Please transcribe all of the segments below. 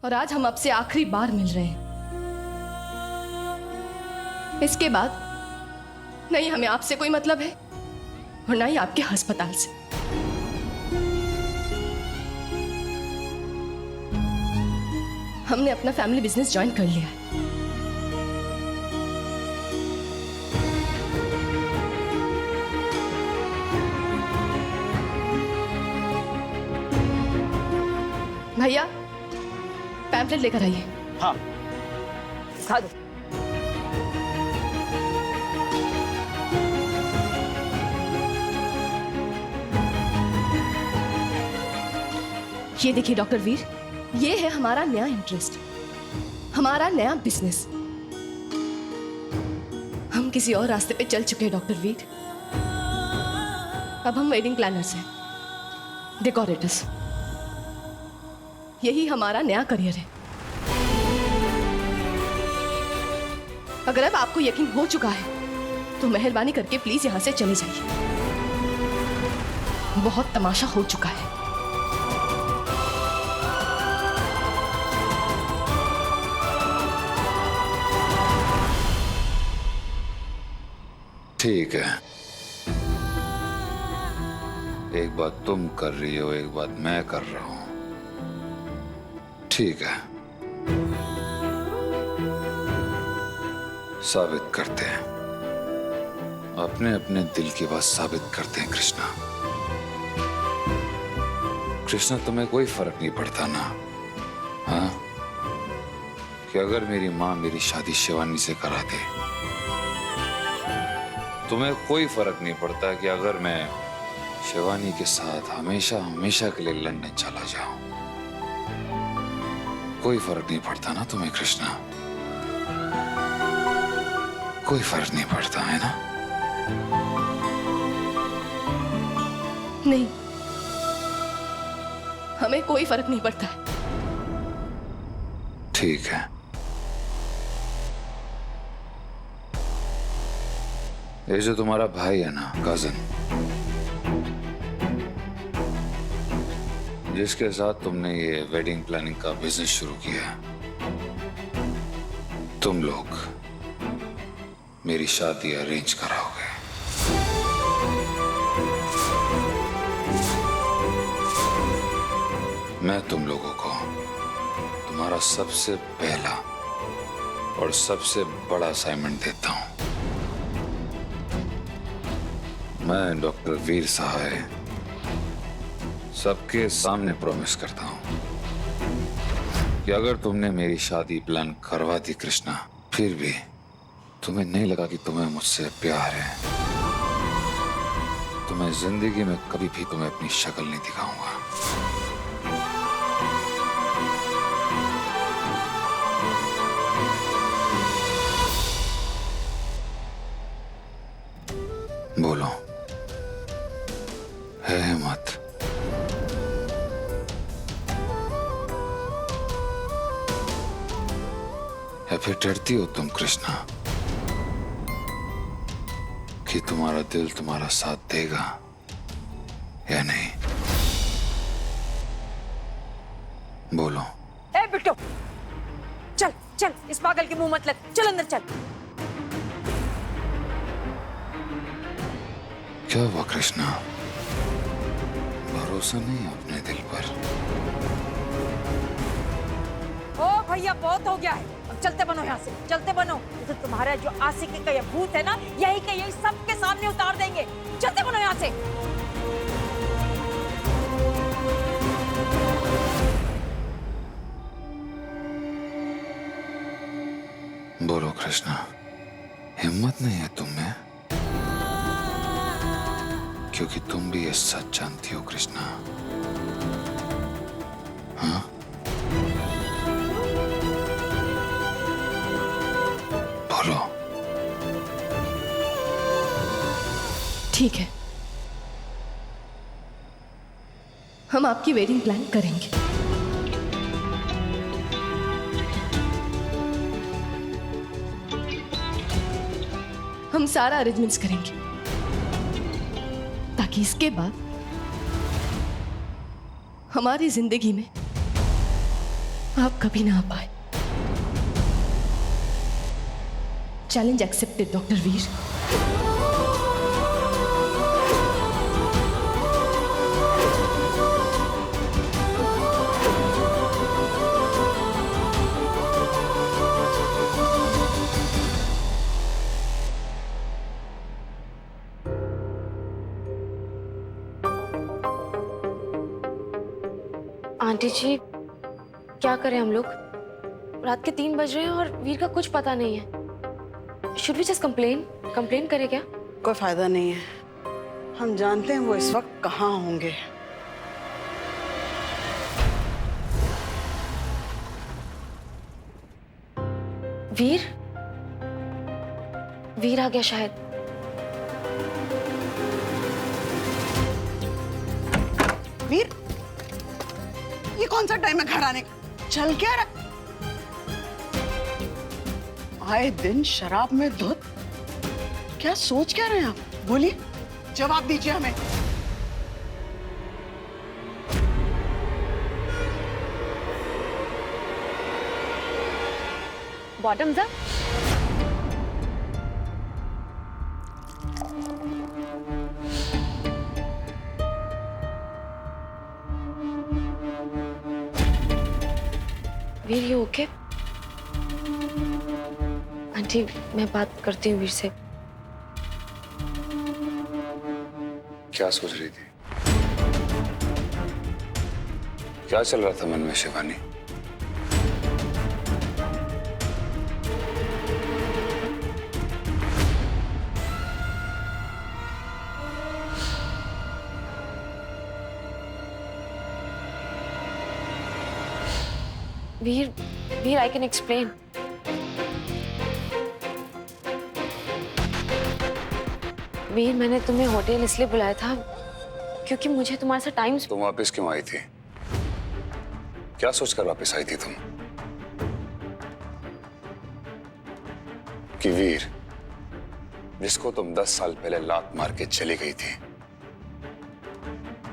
और आज हम आपसे आखिरी बार मिल रहे हैं। इसके बाद नहीं हमें आपसे कोई मतलब है और ना ही आपके अस्पताल से। हमने अपना फैमिली बिजनेस ज्वाइन कर लिया है। भैया पैम्फलेट लेकर आइए। हाँ, खा दो। ये देखिए डॉक्टर वीर, ये है हमारा नया इंटरेस्ट, हमारा नया बिजनेस। हम किसी और रास्ते पे चल चुके हैं डॉक्टर वीर। अब हम वेडिंग प्लानर्स हैं, डेकोरेटर्स। यही हमारा नया करियर है। अगर अब आपको यकीन हो चुका है तो मेहरबानी करके प्लीज यहां से चले जाइए। बहुत तमाशा हो चुका है। ठीक है, एक बात तुम कर रही हो, एक बात मैं कर रहा हूं। ठीक है, साबित करते हैं, अपने अपने दिल की बात साबित करते हैं। कृष्णा, कृष्णा तुम्हें कोई फर्क नहीं पड़ता ना, हाँ? कि अगर मेरी माँ मेरी शादी शिवानी से करा दे, तुम्हें कोई फर्क नहीं पड़ता कि अगर मैं शिवानी के साथ हमेशा हमेशा के लिए लंदन चला जाऊं। कोई फर्क नहीं पड़ता ना तुम्हें कृष्णा? कोई फर्क नहीं पड़ता है ना? नहीं, हमें कोई फर्क नहीं पड़ता है। ठीक है, ये जो तुम्हारा भाई है ना, कजन, जिसके साथ तुमने ये वेडिंग प्लानिंग का बिजनेस शुरू किया, तुम लोग मेरी शादी अरेंज कराओगे। मैं तुम लोगों को तुम्हारा सबसे पहला और सबसे बड़ा असाइनमेंट देता हूं। मैं डॉक्टर वीर सहाय सबके सामने प्रॉमिस करता हूं कि अगर तुमने मेरी शादी प्लान करवा दी कृष्णा, फिर भी तुम्हें नहीं लगा कि तुम्हें मुझसे प्यार है, तो मैं जिंदगी में कभी भी तुम्हें अपनी शक्ल नहीं दिखाऊंगा। बोलो, है हिम्मत? या फिर डरती हो तुम कृष्णा कि तुम्हारा दिल तुम्हारा साथ देगा या नहीं? बोलो। ए बिट्टू, चल चल, इस पागल के मुंह मत लग, चल अंदर चल। क्या हुआ कृष्णा? भरोसा नहीं अपने दिल पर? ओ भैया, बहुत हो गया है, अब चलते बनो यहाँ से, चलते बनो। तो तुम्हारा जो आशिकी का ये भूत है ना, यही का यही सबके सामने उतार देंगे। चलते बनो यहाँ से। बोलो कृष्णा, हिम्मत नहीं है तुम में? क्योंकि तुम भी ये सच जानती हो कृष्णा, हाँ? बोलो। ठीक है, हम आपकी वेडिंग प्लान करेंगे। हम सारा अरेंजमेंट्स करेंगे ताकि इसके बाद हमारी जिंदगी में आप कभी ना आ पाए। चैलेंज एक्सेप्टेड डॉक्टर वीर। आंटी जी, क्या करें हम लोग? रात के 3 बज रहे हैं और वीर का कुछ पता नहीं है। शुड वी जस्ट कंप्लेन करें क्या? कोई फायदा नहीं है। हम जानते हैं वो इस वक्त कहाँ होंगे। वीर आ गया शायद। वीर, ये कौन सा टाइम है घर आने का? चल क्या रहा? आए दिन शराब में धुत। क्या सोच क्या रहे हैं आप? बोलिए, जवाब दीजिए हमें। Bottoms up. Veer, you okay? Aunty, मैं बात करती हूँ वीर से। क्या सोच रही थी? क्या चल रहा था मन में शिवानी? वीर, I can explain. वीर, मैंने तुम्हें होटल इसलिए बुलाया था क्योंकि मुझे तुम्हारे साथ टाइम। तुम वापस क्यों आई थी? क्या सोचकर वापस आई थी तुम? कि वीर, जिसको तुम 10 साल पहले लात मार के चली गई थी,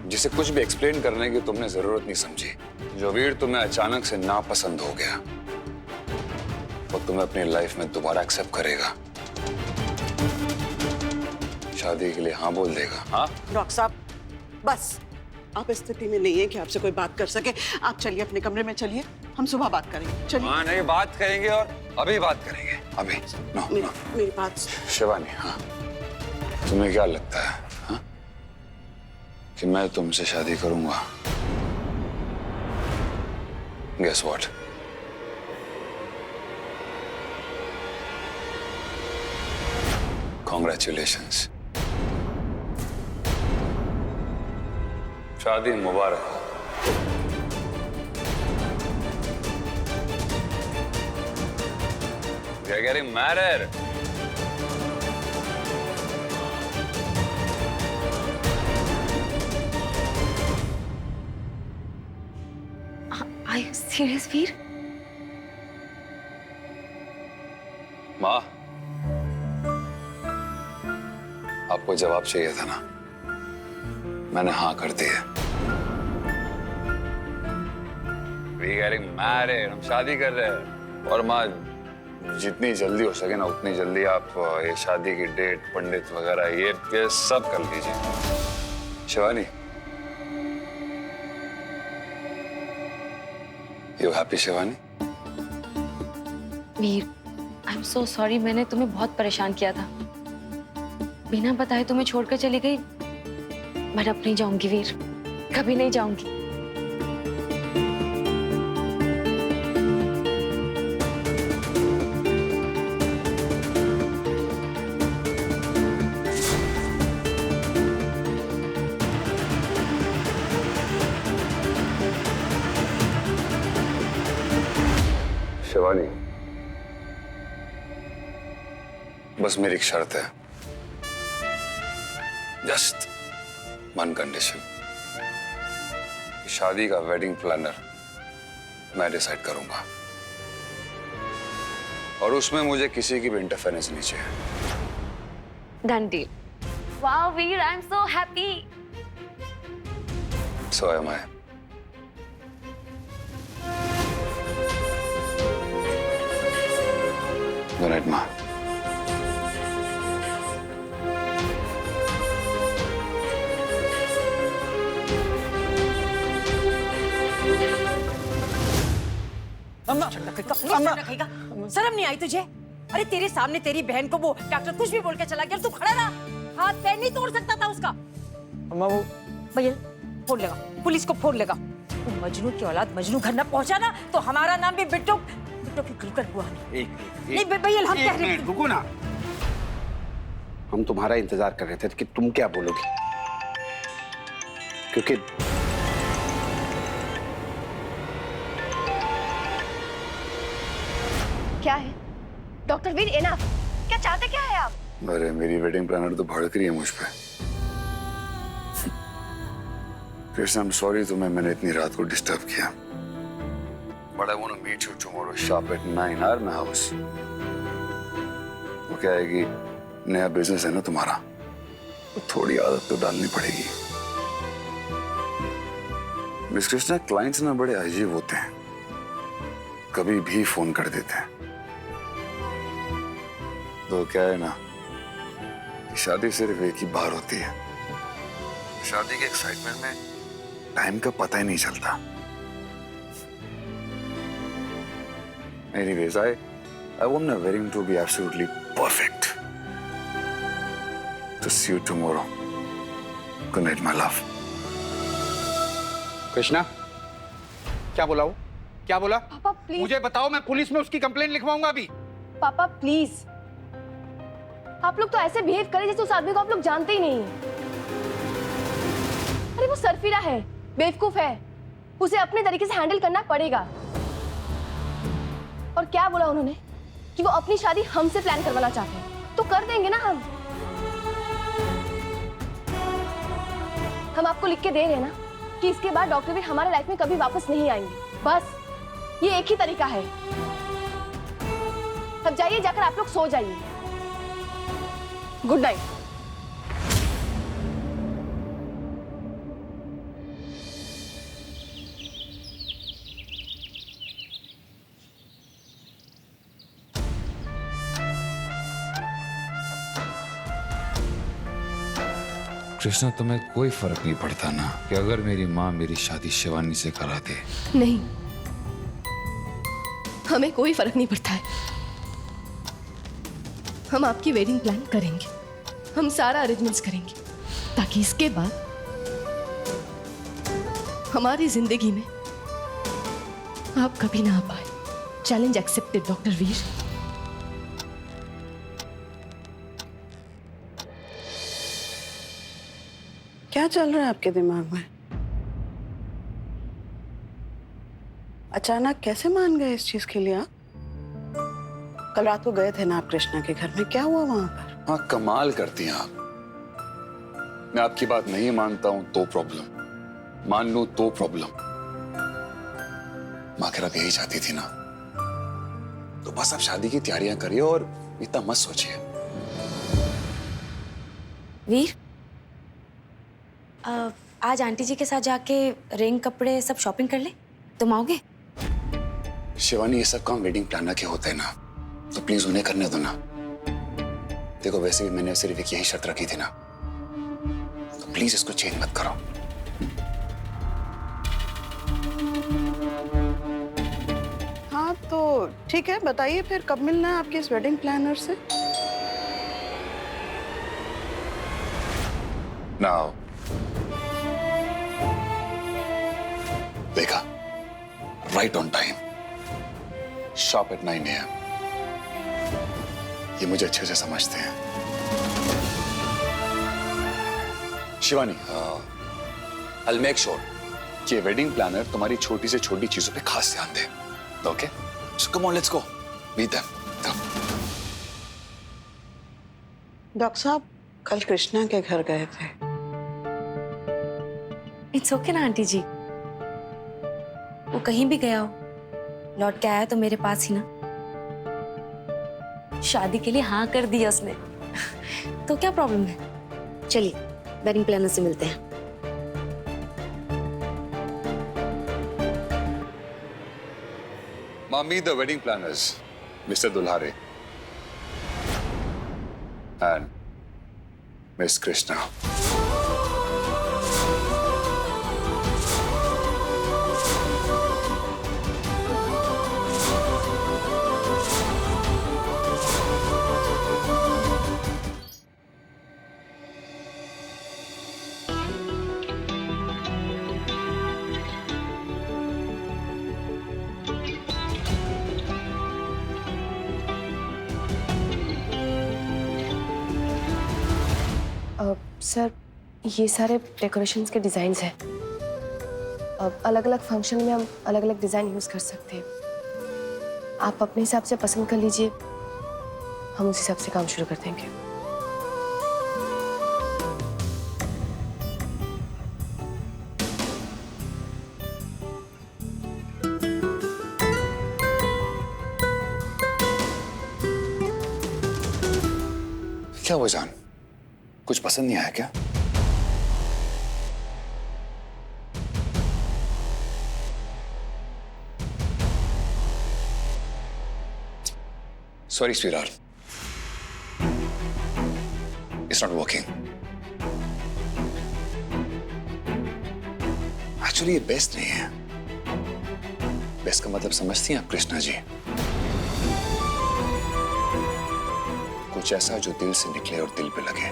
जिसे कुछ भी एक्सप्लेन करने की तुमने जरूरत नहीं समझी, जो वीर तुम्हें अचानक से नापसंद हो गया, वो तुम्हें अपनी लाइफ में दोबारा एक्सेप्ट करेगा, शादी के लिए हाँ बोल देगा। हाँ डॉक्टर साहब, बस आप इस स्थिति में नहीं है कि आपसे कोई बात कर सके। आप चलिए अपने कमरे में, चलिए, हम सुबह बात करेंगे। चलिए। हाँ नहीं, बात करेंगे और अभी बात करेंगे। अभी नो, मेरी बात। शिवानी, हाँ, तुम्हें क्या लगता है हाँ? कि मैं तुमसे शादी करूंगा? Guess what? Congratulations. शादी मुबारक हो। You're getting married. Are you serious, वीर? माँ, आपको जवाब चाहिए था ना? मैंने हाँ कर दी है। We getting married, हम शादी कर रहे हैं। और माँ, जितनी जल्दी हो सके ना उतनी जल्दी आप ये शादी की डेट, पंडित वगैरह ये सब कर लीजिए। Shivani, you happy Shivani? Veer, I am so sorry, मैंने तुम्हें बहुत परेशान किया था। बिना बताए तुम्हें छोड़कर चली गई। मैं अब नहीं जाऊंगी वीर, कभी नहीं जाऊंगी। शिवानी, बस मेरी एक शर्त है, जस्ट वन कंडीशन। शादी का वेडिंग प्लानर मैं डिसाइड करूंगा और उसमें मुझे किसी की भी इंटरफेरेंस नहीं चाहिए। Done deal. Wow Veer, I am so happy. So am I. Good night माँ। रखेगा शर्म नहीं आई तुझे? अरे तेरे सामने तेरी बहन को वो डॉक्टर कुछ भी बोल के चला गया, तू खड़ा रहा, हाथ पैर नहीं तोड़ सकता था उसका। अम्मा वो भैया फोन लगा, पुलिस को फोन लगा। तू मजनू की औलाद मजनू घर न पहुंचा ना तो हमारा नाम भी बिट्टू की गुलकर हुआ नहीं। नहीं भैया हम कह रहे हैं, रुको ना, हम तुम्हारा इंतजार कर रहे थे कि तुम क्या बोलोगी, क्योंकि क्या है डॉक्टर वीर? एनफ, क्या चाहते क्या है आप? अरे मेरी वेडिंग प्लानर तो भड़क रही है मुझ पे। कृष्णा, आई एम सॉरी तुम्हें मैंने इतनी रात को डिस्टर्ब किया। But I want to meet you tomorrow sharp at 9 hour my house. वो क्या है कि नया बिजनेस है ना तुम्हारा, तो थोड़ी आदत तो डालनी पड़ेगी। मिस कृष्णा, क्लाइंट्स ना बड़े अजीब होते हैं, कभी भी फोन कर देते हैं। तो क्या है ना कि शादी सिर्फ एक ही बार होती है। शादी के एक्साइटमेंट में टाइम का पता ही नहीं चलता। Anyways, I want my wedding to be absolutely perfect. To see you tomorrow. Good night, my love. Krishna, क्या बोला वो? क्या बोला? पापा प्लीज। मुझे बताओ, मैं पुलिस में उसकी कंप्लेंट लिखवाऊंगा अभी। पापा प्लीज, आप लोग तो ऐसे बिहेव करें जैसे उस आदमी को आप लोग जानते ही नहीं हैं। अरे वो सरफिरा है, बेवकूफ है, उसे अपने तरीके से हैंडल करना पड़ेगा। और क्या बोला उन्होंने कि वो अपनी शादी हमसे प्लान करवाना चाहते हैं, तो कर देंगे ना हम आपको लिख के दे रहे हैं ना कि इसके बाद डॉक्टर भी हमारे लाइफ में कभी वापस नहीं आएंगे। बस ये एक ही तरीका है। अब जाइए, जाकर आप लोग सो जाइए। Good night. कृष्णा, तुम्हें कोई फर्क नहीं पड़ता ना कि अगर मेरी माँ मेरी शादी शिवानी से करा दे? नहीं, हमें कोई फर्क नहीं पड़ता है। हम आपकी वेडिंग प्लान करेंगे, हम सारा अरेंजमेंट्स करेंगे, ताकि इसके बाद हमारी जिंदगी में आप कभी ना आ पाए। चैलेंज एक्सेप्टेड डॉक्टर वीर। क्या चल रहा है आपके दिमाग में? अचानक कैसे मान गए इस चीज के लिए आप? कल रात को गए थे ना आप कृष्णा के घर में, क्या हुआ वहां पर? हाँ, कमाल करती हैं आप। मैं आपकी बात नहीं मानता हूं तो प्रॉब्लम, मान लूं तो प्रॉब्लम। माँ खैर यही चाहती थी ना, तो बस आप शादी की तैयारियां करिए और इतना मत सोचिए। वीर, आज आंटी जी के साथ जाके रिंग, कपड़े सब शॉपिंग कर ले। तुम आओगे? शिवानी, ये सब काम वेडिंग प्लानर के होते हैं ना, तो प्लीज उन्हें करने दो ना। देखो, वैसे भी मैंने सिर्फ एक यही शर्त रखी थी ना, तो प्लीज इसको चेंज मत करो। हाँ तो ठीक है, बताइए फिर कब मिलना है आपके इस वेडिंग प्लानर से? Now, देखा, right on time, sharp at 9 AM। ये मुझे अच्छे से समझते हैं। शिवानी, I'll make sure कि वेडिंग प्लानर तुम्हारी छोटी से छोटी चीजों पे खास ध्यान दे। Okay? So come on, let's go. Meet them. Come. Doctor साहब, कल कृष्णा के घर गए थे। इट्स ओके ना आंटी जी, वो कहीं भी गया हो, लौट के आया तो मेरे पास ही ना। शादी के लिए हाँ कर दिया उसने तो क्या प्रॉब्लम है? चलिए वेडिंग प्लानर से मिलते हैं। Meet the wedding planners, Mr. Dulhare And Miss Krishna. Sir, ये सारे डेकोरेशंस के डिज़ाइंस हैं। अब अलग अलग फंक्शन में हम अलग अलग डिज़ाइन यूज़ कर सकते हैं। आप अपने हिसाब से पसंद कर लीजिए, हम उस हिसाब से काम शुरू कर देंगे। क्या हुआ जान? कुछ पसंद नहीं आया क्या? Sorry, sweetheart. It's not working. Actually, ये बेस्ट नहीं है। बेस्ट का मतलब समझती हैं आप कृष्णा जी? कुछ ऐसा जो दिल से निकले और दिल पे लगे।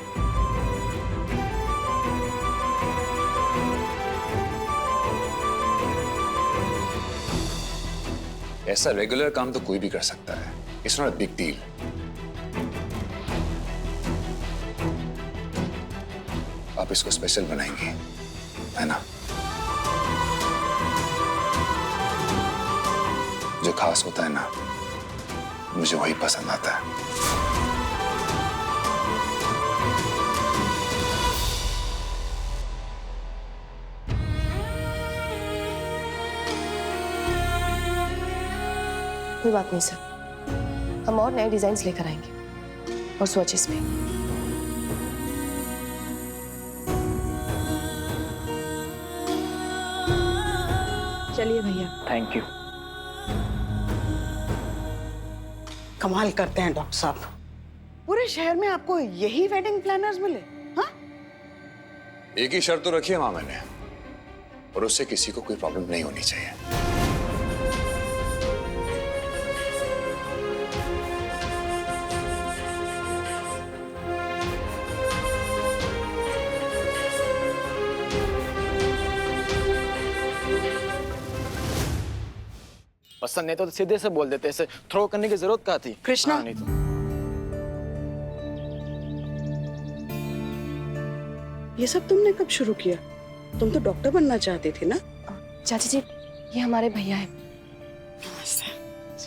ऐसा रेगुलर काम तो कोई भी कर सकता है। It's not a big deal. आप इसको स्पेशल बनाएंगे, है ना? जो खास होता है ना, मुझे वही पसंद आता है। कोई बात नहीं सर, हम और नए डिजाइन्स लेकर आएंगे और स्वॉचेस में। चलिए भैया। Thank you. कमाल करते हैं डॉक्टर साहब, पूरे शहर में आपको यही वेडिंग प्लानर्स मिले? हाँ, एक ही शर्त तो रखी है मां मैंने, और उससे किसी को कोई प्रॉब्लम नहीं होनी चाहिए। पसंद नहीं तो सीधे से बोल देते, ऐसे थ्रो करने की जरूरत क्या थी? कृष्णा। हाँ, नहीं तो ये सब तुमने कब शुरू किया? तुम तो डॉक्टर बनना चाहती थी ना? चाची जी, ये हमारे भैया है।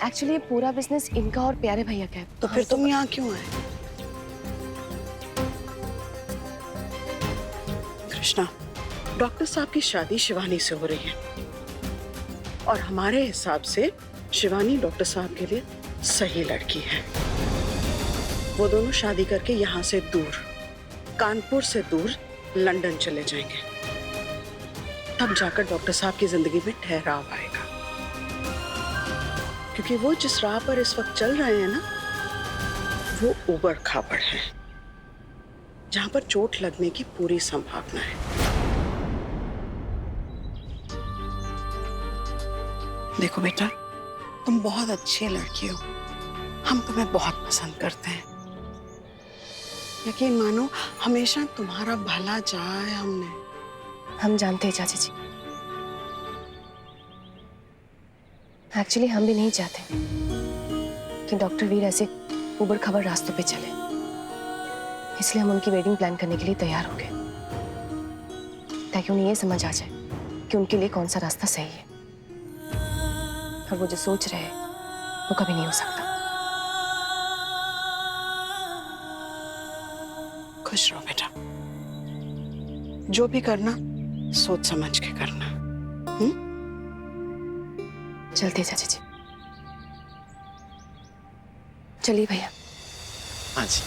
एक्चुअली ये पूरा बिजनेस इनका और प्यारे भैया का है। तो फिर तुम यहाँ क्यों आए? कृष्णा, डॉक्टर साहब की शादी शिवानी से हो रही है और हमारे हिसाब से शिवानी डॉक्टर साहब के लिए सही लड़की है। वो दोनों शादी करके यहाँ से दूर, कानपुर से दूर लंदन चले जाएंगे। तब जाकर डॉक्टर साहब की जिंदगी में ठहराव आएगा, क्योंकि वो जिस राह पर इस वक्त चल रहे हैं ना, वो उबड़ खाबड़ है, जहां पर चोट लगने की पूरी संभावना है। देखो बेटा, तुम बहुत अच्छी लड़की हो, हम तुम्हें बहुत पसंद करते हैं। यकीन मानो, हमेशा तुम्हारा भला चाहा है हमने। हम जानते हैं चाची जी, एक्चुअली हम भी नहीं चाहते कि डॉक्टर वीर ऐसे उबड़ खाबड़ रास्तों पे चले, इसलिए हम उनकी वेडिंग प्लान करने के लिए तैयार हो गए, ताकि उन्हें ये समझ आ जाए कि उनके लिए कौन सा रास्ता सही है, और वो जो सोच रहे हैं वो कभी नहीं हो सकता। खुश रहो बेटा, जो भी करना सोच समझ के करना। चलते हैं चाची जी। चलिए भैया। हाँ जी।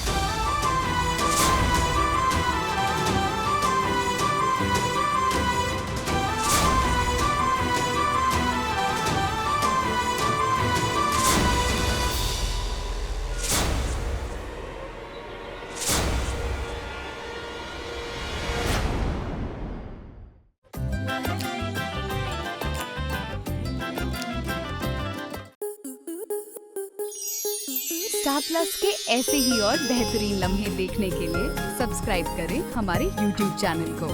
स्टार प्लस के ऐसे ही और बेहतरीन लम्हे देखने के लिए सब्सक्राइब करें हमारे YouTube चैनल को।